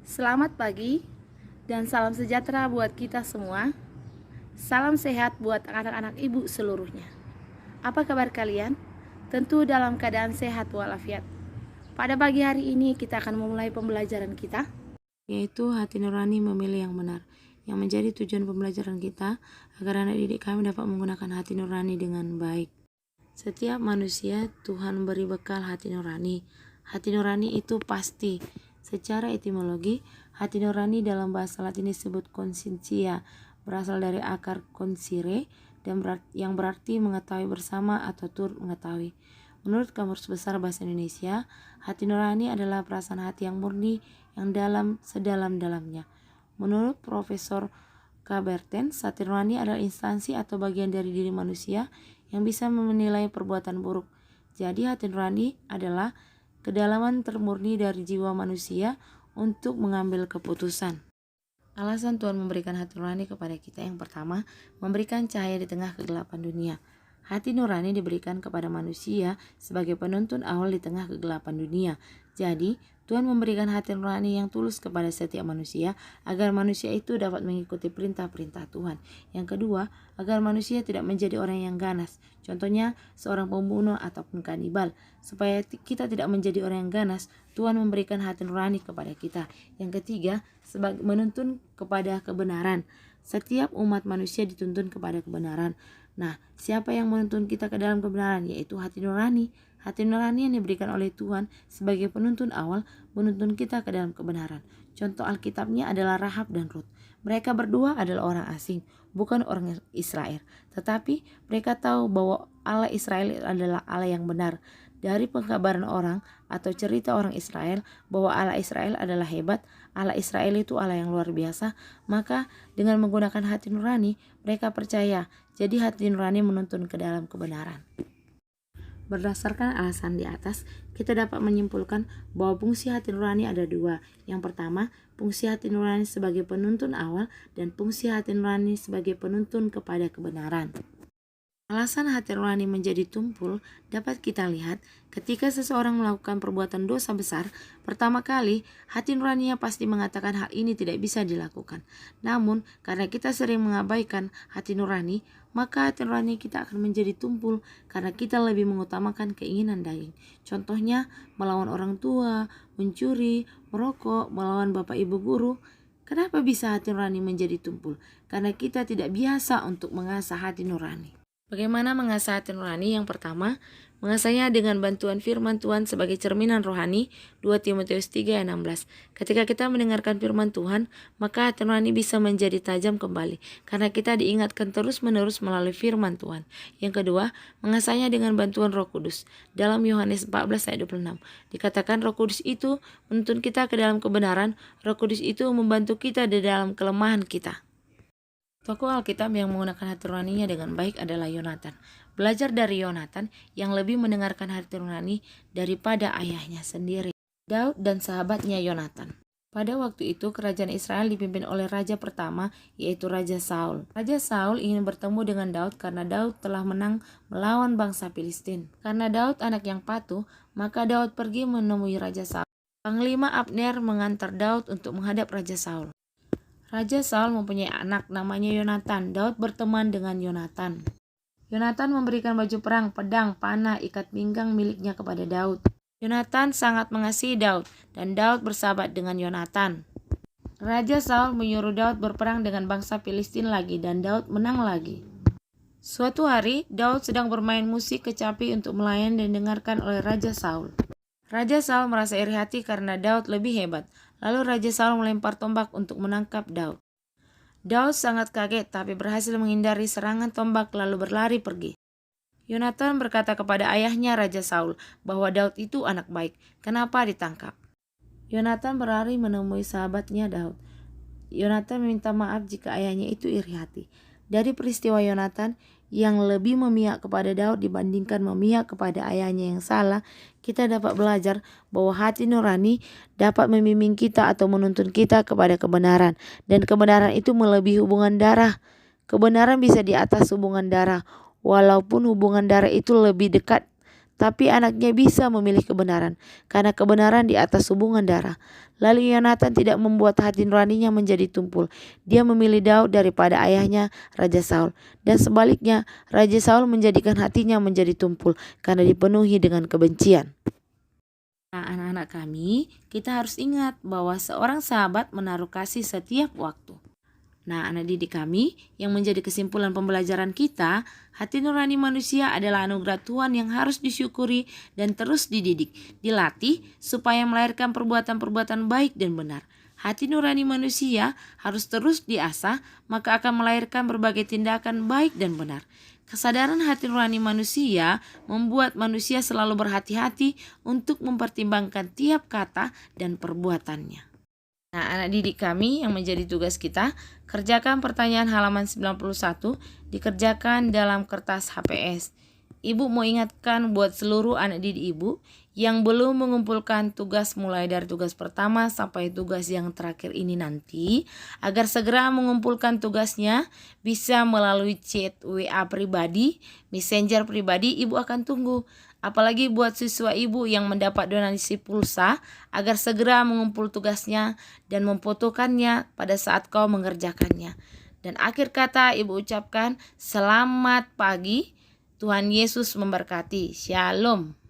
Selamat pagi dan salam sejahtera buat kita semua. Salam sehat buat anak-anak ibu seluruhnya. Apa kabar kalian? Tentu dalam keadaan sehat walafiat. Pada pagi hari ini kita akan memulai pembelajaran kita, yaitu hati nurani memilih yang benar, yang menjadi tujuan pembelajaran kita agar anak didik kami dapat menggunakan hati nurani dengan baik. Setiap manusia Tuhan beri bekal hati nurani. Hati nurani itu pasti. Secara etimologi, hati nurani dalam bahasa Latin disebut conscientia, berasal dari akar conscire dan yang berarti mengetahui bersama atau turut mengetahui. Menurut Kamus Besar Bahasa Indonesia, hati nurani adalah perasaan hati yang murni yang dalam sedalam-dalamnya. Menurut Profesor Kaberten, hati nurani adalah instansi atau bagian dari diri manusia yang bisa menilai perbuatan buruk. Jadi hati nurani adalah kedalaman termurni dari jiwa manusia untuk mengambil keputusan. Alasan Tuhan memberikan hati nurani kepada kita yang pertama, memberikan cahaya di tengah kegelapan dunia. Hati nurani diberikan kepada manusia sebagai penuntun awal di tengah kegelapan dunia. Jadi, Tuhan memberikan hati nurani yang tulus kepada setiap manusia agar manusia itu dapat mengikuti perintah-perintah Tuhan. Yang kedua, agar manusia tidak menjadi orang yang ganas. Contohnya, seorang pembunuh ataupun kanibal. Supaya kita tidak menjadi orang yang ganas, Tuhan memberikan hati nurani kepada kita. Yang ketiga, sebagai menuntun kepada kebenaran. Setiap umat manusia dituntun kepada kebenaran. Nah, siapa yang menuntun kita ke dalam kebenaran? Yaitu hati nurani. Hati nurani yang diberikan oleh Tuhan sebagai penuntun awal menuntun kita ke dalam kebenaran. Contoh Alkitabnya adalah Rahab dan Rut. Mereka berdua adalah orang asing, bukan orang Israel. Tetapi mereka tahu bahwa Allah Israel adalah Allah yang benar. Dari pengkabaran orang atau cerita orang Israel bahwa Allah Israel adalah hebat, Allah Israel itu Allah yang luar biasa, maka dengan menggunakan hati nurani mereka percaya. Jadi hati nurani menuntun ke dalam kebenaran. Berdasarkan alasan di atas, kita dapat menyimpulkan bahwa fungsi hati nurani ada dua. Yang pertama, fungsi hati nurani sebagai penuntun awal dan fungsi hati nurani sebagai penuntun kepada kebenaran. Alasan hati nurani menjadi tumpul dapat kita lihat ketika seseorang melakukan perbuatan dosa besar. Pertama kali, hati nuraninya pasti mengatakan hal ini tidak bisa dilakukan. Namun, karena kita sering mengabaikan hati nurani, maka hati nurani kita akan menjadi tumpul karena kita lebih mengutamakan keinginan daging. Contohnya, melawan orang tua, mencuri, merokok, melawan bapak ibu guru. Kenapa bisa hati nurani menjadi tumpul? Karena kita tidak biasa untuk mengasah hati nurani. Bagaimana mengasah hati nurani? Yang pertama, mengasahnya dengan bantuan firman Tuhan sebagai cerminan rohani, 2 Timotius 3 ayat 16. Ketika kita mendengarkan firman Tuhan, maka hati nurani bisa menjadi tajam kembali, karena kita diingatkan terus-menerus melalui firman Tuhan. Yang kedua, mengasahnya dengan bantuan Roh Kudus. Dalam Yohanes 14 ayat 26, dikatakan Roh Kudus itu menuntun kita ke dalam kebenaran. Roh Kudus itu membantu kita di dalam kelemahan kita. Tokoh Alkitab yang menggunakan hati nuraninya dengan baik adalah Yonatan. Belajar dari Yonatan yang lebih mendengarkan hati nurani daripada ayahnya sendiri. Daud dan sahabatnya Yonatan. Pada waktu itu kerajaan Israel dipimpin oleh raja pertama, yaitu Raja Saul. Raja Saul ingin bertemu dengan Daud karena Daud telah menang melawan bangsa Filistin. Karena Daud anak yang patuh, maka Daud pergi menemui Raja Saul. Panglima Abner mengantar Daud untuk menghadap Raja Saul. Raja Saul mempunyai anak namanya Yonatan. Daud berteman dengan Yonatan. Yonatan memberikan baju perang, pedang, panah, ikat pinggang miliknya kepada Daud. Yonatan sangat mengasihi Daud dan Daud bersahabat dengan Yonatan. Raja Saul menyuruh Daud berperang dengan bangsa Filistin lagi dan Daud menang lagi. Suatu hari, Daud sedang bermain musik kecapi untuk melayani dan didengarkan oleh Raja Saul. Raja Saul merasa iri hati karena Daud lebih hebat. Lalu Raja Saul melempar tombak untuk menangkap Daud. Daud sangat kaget tapi berhasil menghindari serangan tombak lalu berlari pergi. Yonatan berkata kepada ayahnya Raja Saul bahwa Daud itu anak baik. Kenapa ditangkap? Yonatan berlari menemui sahabatnya Daud. Yonatan meminta maaf jika ayahnya itu iri hati. Dari peristiwa Yonatan yang lebih memihak kepada Daud dibandingkan memihak kepada ayahnya yang salah, kita dapat belajar bahwa hati nurani dapat membimbing kita atau menuntun kita kepada kebenaran. Dan kebenaran itu melebihi hubungan darah. Kebenaran bisa di atas hubungan darah. Walaupun hubungan darah itu lebih dekat, tapi anaknya bisa memilih kebenaran. Karena kebenaran di atas hubungan darah. Lalu Yonatan tidak membuat hati nuraninya menjadi tumpul. Dia memilih Daud daripada ayahnya Raja Saul. Dan sebaliknya, Raja Saul menjadikan hatinya menjadi tumpul karena dipenuhi dengan kebencian. Nah, anak-anak kami, kita harus ingat bahwa seorang sahabat menaruh kasih setiap waktu. Nah, anak didik kami, yang menjadi kesimpulan pembelajaran kita, hati nurani manusia adalah anugerah Tuhan yang harus disyukuri dan terus dididik, dilatih supaya melahirkan perbuatan-perbuatan baik dan benar. Hati nurani manusia harus terus diasah, maka akan melahirkan berbagai tindakan baik dan benar. Kesadaran hati nurani manusia membuat manusia selalu berhati-hati untuk mempertimbangkan tiap kata dan perbuatannya. Nah, anak didik kami yang menjadi tugas kita, kerjakan pertanyaan halaman 91, dikerjakan dalam kertas HPS. Ibu mau ingatkan buat seluruh anak didik ibu yang belum mengumpulkan tugas mulai dari tugas pertama sampai tugas yang terakhir ini nanti, agar segera mengumpulkan tugasnya bisa melalui chat WA pribadi, messenger pribadi, ibu akan tunggu. Apalagi buat siswa ibu yang mendapat donasi pulsa, agar segera mengumpul tugasnya dan memfotokannya pada saat kau mengerjakannya. Dan akhir kata ibu ucapkan, selamat pagi, Tuhan Yesus memberkati. Shalom.